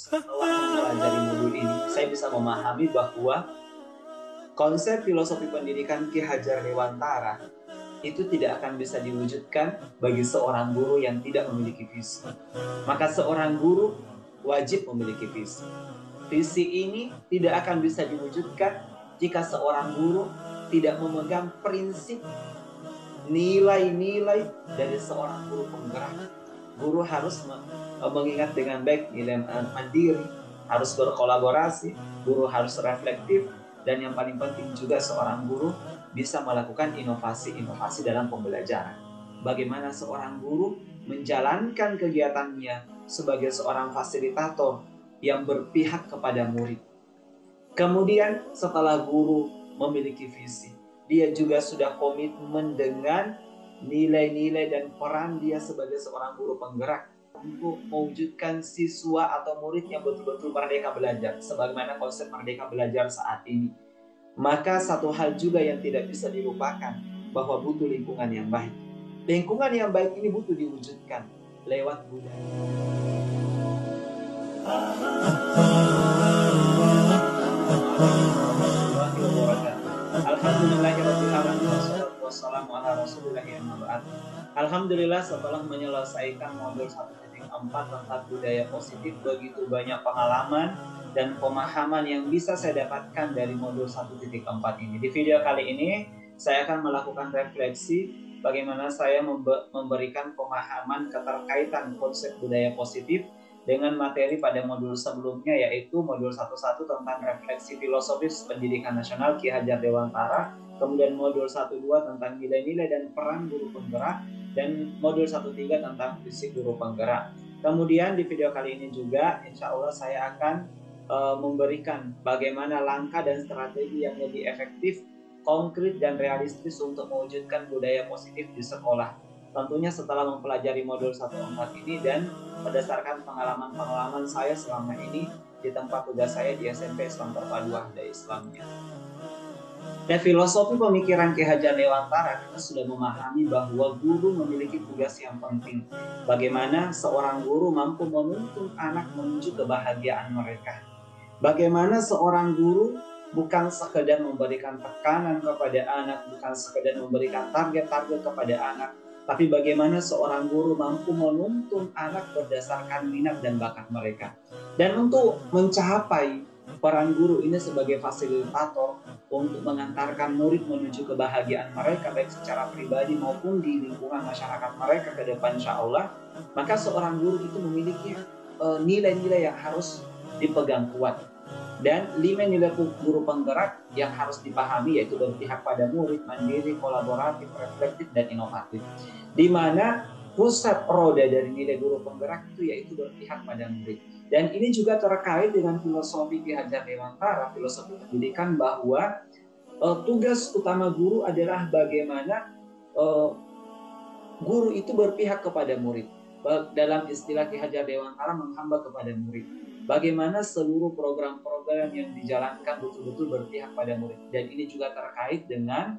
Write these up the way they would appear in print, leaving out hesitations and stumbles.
setelah mempelajari modul ini, saya bisa memahami bahwa konsep filosofi pendidikan Ki Hajar Dewantara itu tidak akan bisa diwujudkan bagi seorang guru yang tidak memiliki visi. Maka seorang guru wajib memiliki visi. Visi ini tidak akan bisa diwujudkan jika seorang guru tidak memegang prinsip nilai-nilai dari seorang guru penggerak. Guru harus mengingat dengan baik nilai mandiri, harus berkolaborasi, guru harus reflektif, dan yang paling penting juga seorang guru bisa melakukan inovasi-inovasi dalam pembelajaran. Bagaimana seorang guru menjalankan kegiatannya sebagai seorang fasilitator yang berpihak kepada murid. Kemudian setelah guru memiliki visi, dia juga sudah komitmen dengan nilai-nilai dan peran dia sebagai seorang guru penggerak untuk mewujudkan siswa atau murid yang betul-betul merdeka belajar, sebagaimana konsep merdeka belajar saat ini. Maka satu hal juga yang tidak bisa dilupakan, bahwa butuh lingkungan yang baik. Lingkungan yang baik ini butuh diwujudkan lewat budaya. Alhamdulillah, setelah menyelesaikan modul 1.4 tentang budaya positif, begitu banyak pengalaman dan pemahaman yang bisa saya dapatkan dari modul 1.4 ini. Di video kali ini saya akan melakukan refleksi bagaimana saya memberikan pemahaman keterkaitan konsep budaya positif dengan materi pada modul sebelumnya, yaitu modul 1.1 tentang refleksi filosofis pendidikan nasional Ki Hajar Dewantara, kemudian modul 1.2 tentang nilai-nilai dan peran guru penggerak, dan modul 1.3 tentang fisik guru penggerak. Kemudian di video kali ini juga insya Allah saya akan memberikan bagaimana langkah dan strategi yang lebih efektif, konkret dan realistis untuk mewujudkan budaya positif di sekolah. Tentunya setelah mempelajari modul 1.4 ini dan berdasarkan pengalaman-pengalaman saya selama ini di tempat tugas saya di SMP Islam Terpadu Wahda Islamiyah. Dan filosofi pemikiran Ki Hajar Dewantara, kita sudah memahami bahwa guru memiliki tugas yang penting. Bagaimana seorang guru mampu menuntun anak menuju kebahagiaan mereka. Bagaimana seorang guru bukan sekedar memberikan tekanan kepada anak, bukan sekedar memberikan target-target kepada anak, tapi bagaimana seorang guru mampu menuntun anak berdasarkan minat dan bakat mereka. Dan untuk mencapai peran guru ini sebagai fasilitator untuk mengantarkan murid menuju kebahagiaan mereka, baik secara pribadi maupun di lingkungan masyarakat mereka ke depan insya Allah, maka seorang guru itu memiliki nilai-nilai yang harus dipegang kuat. Dan 5 nilai guru penggerak yang harus dipahami, yaitu berpihak pada murid, mandiri, kolaboratif, reflektif, dan inovatif. Di mana pusat roda dari nilai guru penggerak itu yaitu berpihak pada murid. Dan ini juga terkait dengan filosofi Ki Hajar Dewantara, filosofi pendidikan, bahwa tugas utama guru adalah bagaimana guru itu berpihak kepada murid. Dalam istilah Ki Hajar Dewantara, menghamba kepada murid. Bagaimana seluruh program-program yang dijalankan betul-betul berpihak pada murid. Dan ini juga terkait dengan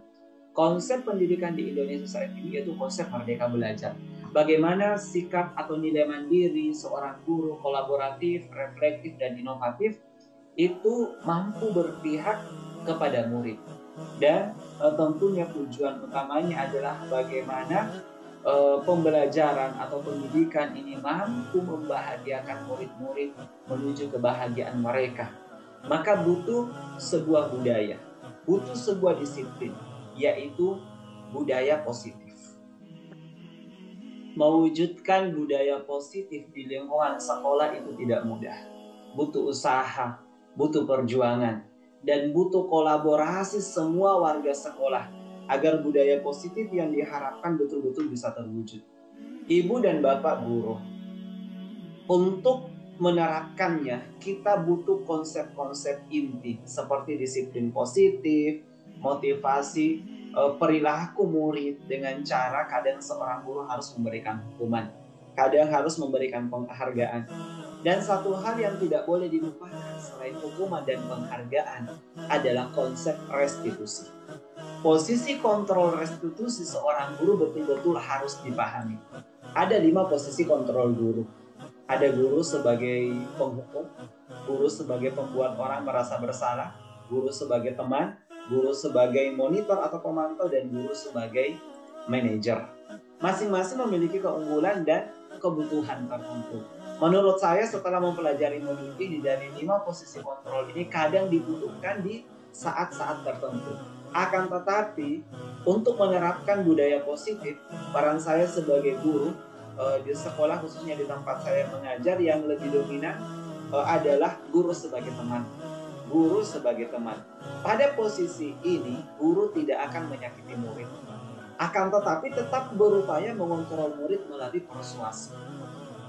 konsep pendidikan di Indonesia saat ini, yaitu konsep merdeka belajar. Bagaimana sikap atau nilai mandiri seorang guru kolaboratif, reflektif, dan inovatif itu mampu berpihak kepada murid. Dan tentunya tujuan utamanya adalah bagaimana pembelajaran atau pendidikan ini mampu membahagiakan murid-murid menuju kebahagiaan mereka. Maka butuh sebuah budaya, butuh sebuah disiplin, yaitu budaya positif. Mewujudkan budaya positif di lingkungan sekolah itu tidak mudah. Butuh usaha, butuh perjuangan, dan butuh kolaborasi semua warga sekolah agar budaya positif yang diharapkan betul-betul bisa terwujud. Ibu dan bapak guru, untuk menerapkannya kita butuh konsep-konsep inti seperti disiplin positif, motivasi, perilaku murid, dengan cara kadang seorang guru harus memberikan hukuman, kadang harus memberikan penghargaan. Dan satu hal yang tidak boleh dilupakan selain hukuman dan penghargaan adalah konsep restitusi. Posisi kontrol restitusi seorang guru betul-betul harus dipahami. Ada 5 posisi kontrol guru. Ada guru sebagai penghukum, guru sebagai pembuat orang merasa bersalah, guru sebagai teman, guru sebagai monitor atau pemantau, dan guru sebagai manajer. Masing-masing memiliki keunggulan dan kebutuhan tertentu. Menurut saya setelah mempelajari modul ini, dari 5 posisi kontrol ini kadang dibutuhkan di saat-saat tertentu. Akan tetapi untuk menerapkan budaya positif, peran saya sebagai guru di sekolah, khususnya di tempat saya mengajar, yang lebih dominan adalah guru sebagai teman. Guru sebagai teman. Pada posisi ini, guru tidak akan menyakiti murid. Akan tetapi tetap berupaya mengontrol murid melalui persuasi.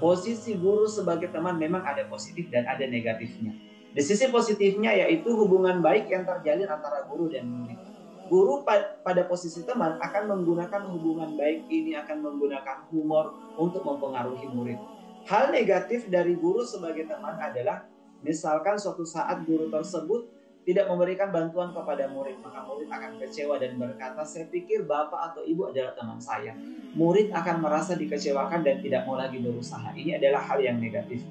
Posisi guru sebagai teman memang ada positif dan ada negatifnya. Di sisi positifnya yaitu hubungan baik yang terjalin antara guru dan murid. Guru pada posisi teman akan menggunakan hubungan baik ini, akan menggunakan humor untuk mempengaruhi murid. Hal negatif dari guru sebagai teman adalah misalkan suatu saat guru tersebut tidak memberikan bantuan kepada murid, maka murid akan kecewa dan berkata, saya pikir bapak atau ibu adalah teman saya. Murid akan merasa dikecewakan dan tidak mau lagi berusaha. Ini adalah hal yang negatif.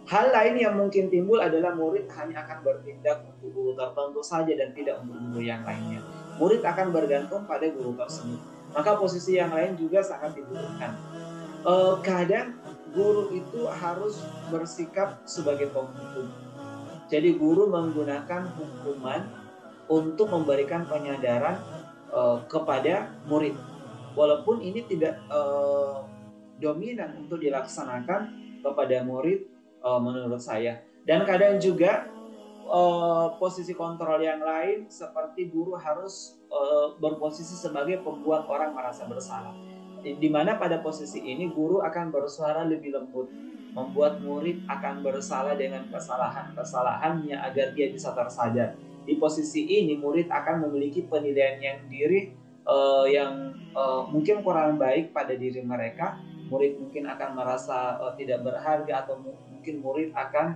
Hal lain yang mungkin timbul adalah murid hanya akan bertindak untuk guru tertentu saja dan tidak untuk guru yang lainnya. Murid akan bergantung pada guru tersebut. Maka posisi yang lain juga sangat dibutuhkan. Kadang guru itu harus bersikap sebagai penghukum. Jadi guru menggunakan hukuman untuk memberikan penyadaran kepada murid. Walaupun ini tidak dominan untuk dilaksanakan kepada murid menurut saya. Dan kadang juga posisi kontrol yang lain seperti guru harus berposisi sebagai pembuat orang merasa bersalah. Di mana pada posisi ini guru akan bersuara lebih lembut, membuat murid akan bersalah dengan kesalahan-kesalahannya agar dia bisa tersadar. Di posisi ini murid akan memiliki penilaian yang diri yang mungkin kurang baik pada diri mereka. Murid mungkin akan merasa tidak berharga, atau mungkin murid akan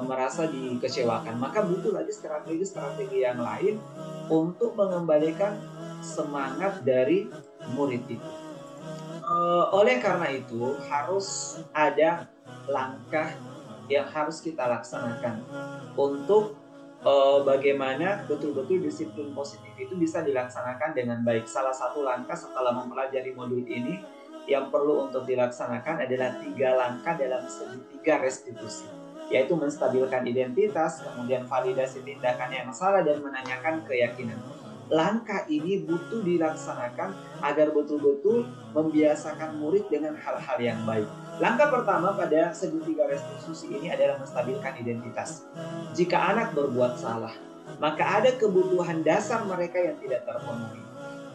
merasa dikecewakan. Maka butuh lagi strategi-strategi yang lain untuk mengembalikan semangat dari murid itu. Oleh karena itu harus ada langkah yang harus kita laksanakan untuk bagaimana betul-betul disiplin positif itu bisa dilaksanakan dengan baik. Salah satu langkah setelah mempelajari modul ini yang perlu untuk dilaksanakan adalah 3 langkah dalam segitiga restitusi, yaitu menstabilkan identitas, kemudian validasi tindakan yang salah, dan menanyakan keyakinan. Langkah ini butuh dilaksanakan agar betul-betul membiasakan murid dengan hal-hal yang baik. Langkah pertama pada segitiga restitusi ini adalah menstabilkan identitas. Jika anak berbuat salah, maka ada kebutuhan dasar mereka yang tidak terpenuhi.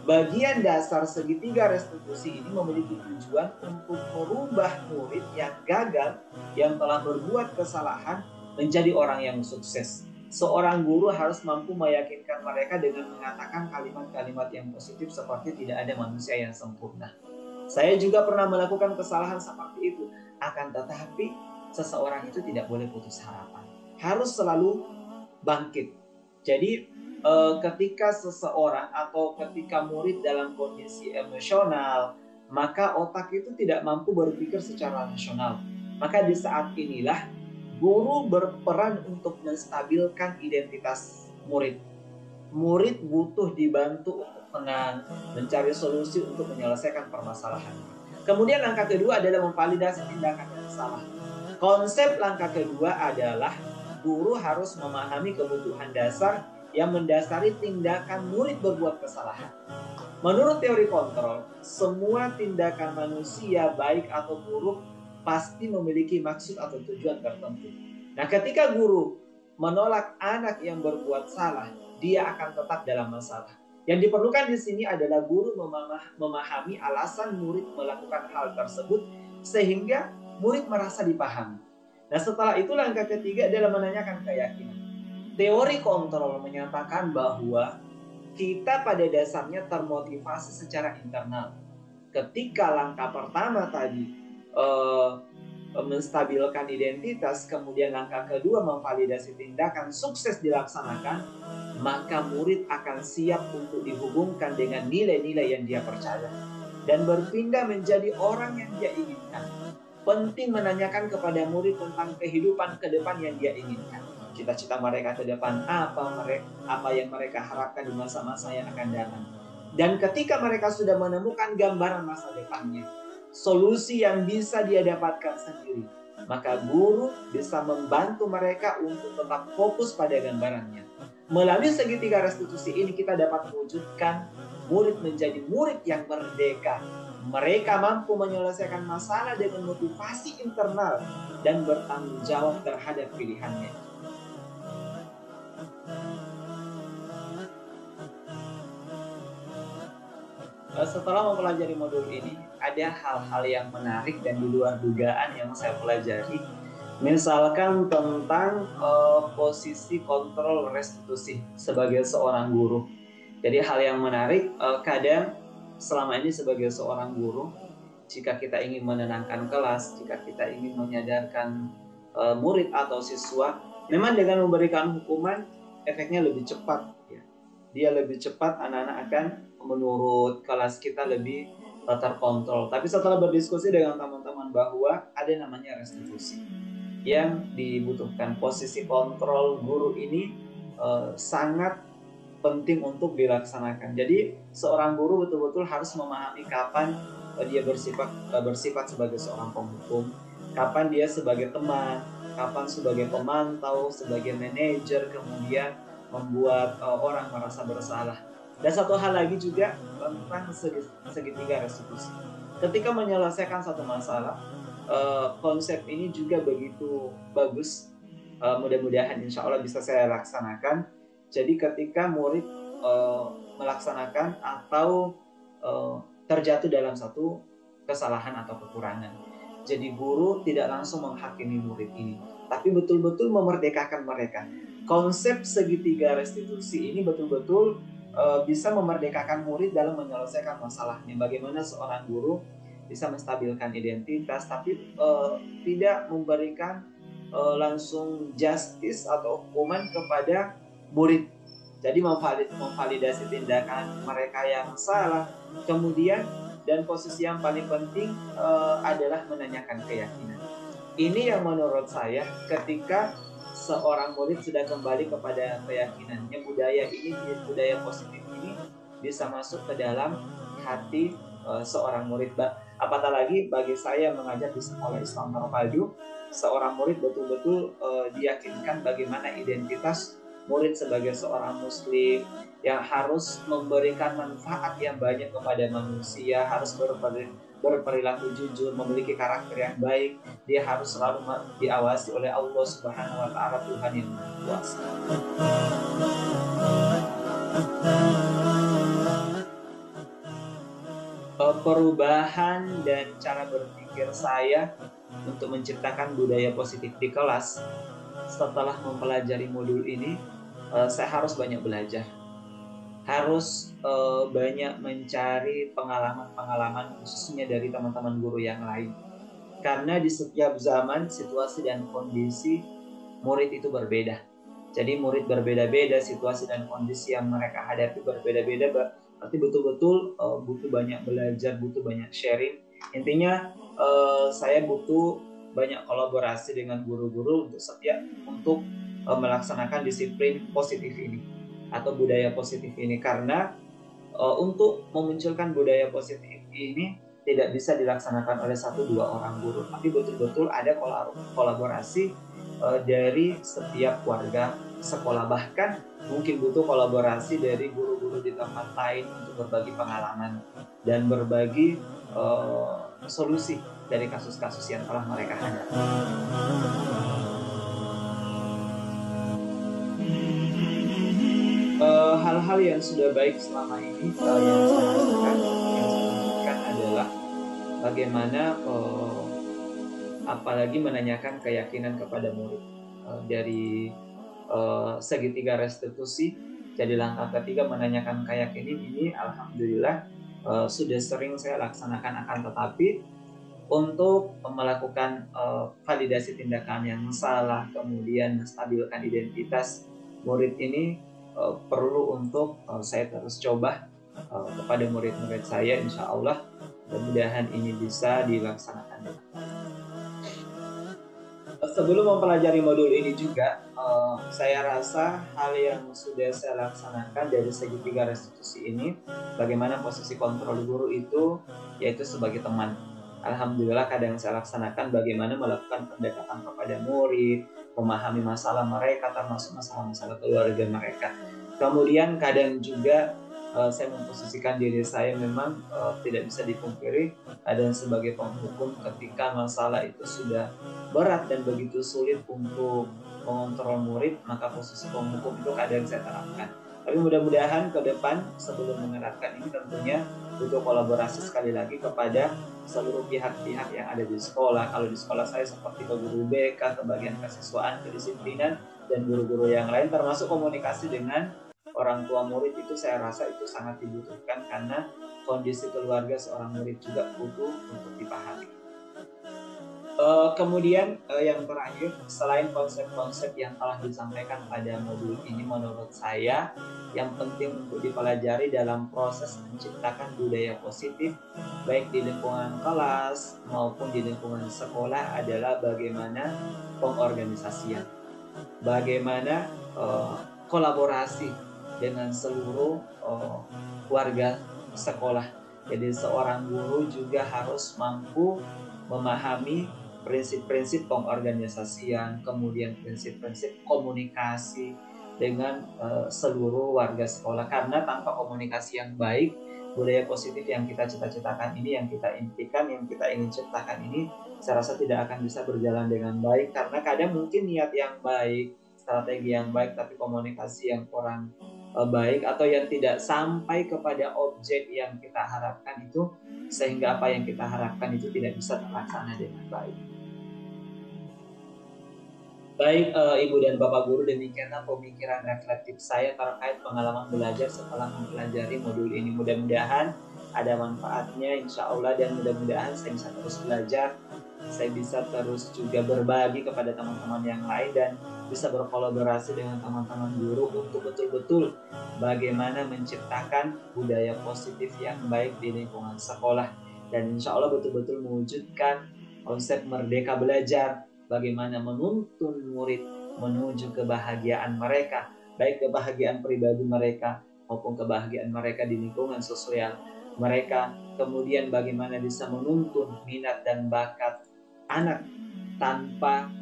Bagian dasar segitiga restitusi ini memiliki tujuan untuk merubah murid yang gagal, yang telah berbuat kesalahan, menjadi orang yang sukses. Seorang guru harus mampu meyakinkan mereka dengan mengatakan kalimat-kalimat yang positif seperti tidak ada manusia yang sempurna. Saya juga pernah melakukan kesalahan seperti itu. Akan tetapi seseorang itu tidak boleh putus harapan. Harus selalu bangkit. Jadi ketika seseorang atau ketika murid dalam kondisi emosional, maka otak itu tidak mampu berpikir secara rasional. Maka di saat inilah guru berperan untuk menstabilkan identitas murid. Murid butuh dibantu untuk tenang, mencari solusi untuk menyelesaikan permasalahan. Kemudian langkah kedua adalah memvalidasi tindakan yang salah. Konsep langkah kedua adalah guru harus memahami kebutuhan dasar yang mendasari tindakan murid berbuat kesalahan. Menurut teori kontrol, semua tindakan manusia baik atau buruk pasti memiliki maksud atau tujuan tertentu. Nah, ketika guru menolak anak yang berbuat salah, dia akan tetap dalam masalah. Yang diperlukan di sini adalah guru memahami alasan murid melakukan hal tersebut sehingga murid merasa dipahami. Nah, setelah itu langkah ketiga adalah menanyakan keyakinan. Teori kontrol menyatakan bahwa kita pada dasarnya termotivasi secara internal. Ketika langkah pertama tadi menstabilkan identitas, kemudian langkah kedua memvalidasi tindakan, sukses dilaksanakan, maka murid akan siap untuk dihubungkan dengan nilai-nilai yang dia percaya dan berpindah menjadi orang yang dia inginkan. penting menanyakan kepada murid tentang kehidupan ke depan yang dia inginkan. Cita-cita mereka ke depan, apa yang mereka harapkan di masa-masa yang akan datang. Dan ketika mereka sudah menemukan gambaran masa depannya, solusi yang bisa dia dapatkan sendiri, maka guru bisa membantu mereka untuk tetap fokus pada gambarannya. Melalui segitiga restitusi ini kita dapat mewujudkan murid menjadi murid yang merdeka. Mereka mampu menyelesaikan masalah dengan motivasi internal dan bertanggung jawab terhadap pilihannya. Setelah mempelajari modul ini, ada hal-hal yang menarik dan di luar dugaan yang saya pelajari. Misalkan tentang posisi kontrol restitusi sebagai seorang guru. Jadi hal yang menarik, kadang selama ini sebagai seorang guru, jika kita ingin menenangkan kelas, jika kita ingin menyadarkan murid atau siswa, memang dengan memberikan hukuman, efeknya lebih cepat. Ya. Dia lebih cepat, anak-anak akan menurut, kelas kita lebih terkontrol. Tapi setelah berdiskusi dengan teman-teman bahwa ada namanya restitusi yang dibutuhkan, posisi kontrol guru ini sangat penting untuk dilaksanakan. Jadi seorang guru betul-betul harus memahami kapan dia bersifat sebagai seorang penghukum, kapan dia sebagai teman, kapan sebagai pemantau, sebagai manajer, kemudian membuat orang merasa bersalah. Dan satu hal lagi juga tentang segitiga restitusi. Ketika menyelesaikan satu masalah, konsep ini juga begitu bagus. Mudah-mudahan insya Allah bisa saya laksanakan. Jadi ketika murid melaksanakan atau terjatuh dalam satu kesalahan atau kekurangan, jadi guru tidak langsung menghakimi murid ini, tapi betul-betul memerdekakan mereka. Konsep segitiga restitusi ini betul-betul bisa memerdekakan murid dalam menyelesaikan masalahnya. Bagaimana seorang guru bisa menstabilkan identitas, tapi tidak memberikan langsung justice atau hukuman kepada murid. Jadi memvalidasi tindakan mereka yang salah. Kemudian dan posisi yang paling penting adalah menanyakan keyakinan. Ini yang menurut saya ketika seorang murid sudah kembali kepada keyakinannya, budaya positif ini bisa masuk ke dalam hati seorang murid. Apatah lagi bagi saya mengajar di sekolah Islam terpadu, seorang murid betul-betul diyakinkan bagaimana identitas murid sebagai seorang muslim yang harus memberikan manfaat yang banyak kepada manusia, harus berperilaku jujur, memiliki karakter yang baik. Dia harus selalu diawasi oleh Allah Subhanahu wa taala, Tuhan yang Maha Kuasa. Perubahan dan cara berpikir saya untuk menciptakan budaya positif di kelas setelah mempelajari modul ini, saya harus banyak belajar, harus banyak mencari pengalaman-pengalaman khususnya dari teman-teman guru yang lain. Karena di setiap zaman, situasi dan kondisi murid itu berbeda. Jadi murid berbeda-beda, situasi dan kondisi yang mereka hadapi berbeda-beda. Berarti betul-betul butuh banyak belajar, butuh banyak sharing. Intinya saya butuh banyak kolaborasi dengan guru-guru untuk melaksanakan disiplin positif ini atau budaya positif ini. Karena untuk memunculkan budaya positif ini tidak bisa dilaksanakan oleh 1-2 orang guru, tapi betul-betul ada kolaborasi dari setiap warga sekolah. Bahkan mungkin butuh kolaborasi dari guru-guru di tempat lain untuk berbagi pengalaman dan berbagi solusi dari kasus-kasus yang telah mereka hadapi. Hal-hal yang sudah baik selama ini yang saya lakukan adalah bagaimana apalagi menanyakan keyakinan kepada murid dari segitiga restitusi. Jadi langkah ketiga menanyakan keyakinan ini alhamdulillah sudah sering saya laksanakan, akan tetapi untuk melakukan validasi tindakan yang salah, kemudian menstabilkan identitas murid ini perlu untuk saya terus coba kepada murid-murid saya. Insya Allah mudah-mudahan ini bisa dilaksanakan. Sebelum mempelajari modul ini juga, saya rasa hal yang sudah saya laksanakan dari segi 3 restitusi ini, bagaimana posisi kontrol guru itu, yaitu sebagai teman. Alhamdulillah kadang saya laksanakan bagaimana melakukan pendekatan kepada murid, memahami masalah mereka, termasuk masalah-masalah keluarga mereka. Kemudian kadang juga saya memposisikan diri saya memang tidak bisa dipungkiri, kadang sebagai penghukum ketika masalah itu sudah berat dan begitu sulit untuk mengontrol murid, maka posisi penghukum itu kadang saya terapkan. Tapi mudah-mudahan ke depan sebelum menerapkan ini tentunya butuh kolaborasi sekali lagi kepada seluruh pihak-pihak yang ada di sekolah. Kalau di sekolah saya seperti ke guru BK, ke bagian kesiswaan, kedisiplinan, dan guru-guru yang lain, termasuk komunikasi dengan orang tua murid itu saya rasa itu sangat dibutuhkan karena kondisi keluarga seorang murid juga butuh untuk dipahami. Kemudian yang terakhir, selain konsep-konsep yang telah disampaikan pada modul ini, menurut saya yang penting untuk dipelajari dalam proses menciptakan budaya positif, baik di lingkungan kelas maupun di lingkungan sekolah adalah bagaimana pengorganisasian, bagaimana kolaborasi dengan seluruh warga sekolah. Jadi seorang guru juga harus mampu memahami prinsip-prinsip pengorganisasian, kemudian prinsip-prinsip komunikasi dengan seluruh warga sekolah. Karena tanpa komunikasi yang baik, budaya positif yang kita cita-citakan ini, yang kita impikan, yang kita ingin ciptakan ini, saya rasa tidak akan bisa berjalan dengan baik. Karena kadang mungkin niat yang baik, strategi yang baik, tapi komunikasi yang kurang baik atau yang tidak sampai kepada objek yang kita harapkan itu, sehingga apa yang kita harapkan itu tidak bisa terlaksana dengan baik. Baik Ibu dan Bapak Guru, demikianlah pemikiran reflektif saya terkait pengalaman belajar setelah mempelajari modul ini. Mudah-mudahan ada manfaatnya insya Allah, dan mudah-mudahan saya bisa terus belajar, saya bisa terus juga berbagi kepada teman-teman yang lain, dan bisa berkolaborasi dengan teman-teman guru untuk betul-betul bagaimana menciptakan budaya positif yang baik di lingkungan sekolah, dan insya Allah betul-betul mewujudkan konsep merdeka belajar, bagaimana menuntun murid menuju kebahagiaan mereka, baik kebahagiaan pribadi mereka maupun kebahagiaan mereka di lingkungan sosial mereka. Kemudian bagaimana bisa menuntun minat dan bakat anak tanpa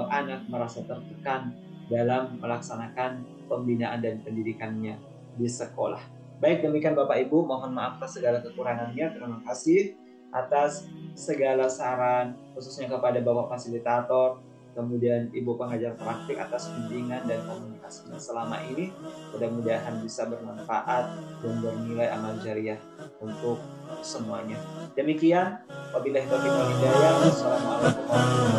anak merasa tertekan dalam melaksanakan pembinaan dan pendidikannya di sekolah. Baik, demikian Bapak Ibu, mohon maaf atas segala kekurangannya. Terima kasih atas segala saran, khususnya kepada Bapak Fasilitator, kemudian Ibu pengajar praktik atas bimbingan dan komunikasinya selama ini. Mudah-mudahan bisa bermanfaat dan bernilai amal jariah untuk semuanya. Demikian, wabillahi taufiq wal hidayah. Wassalamualaikum warahmatullahi wabarakatuh.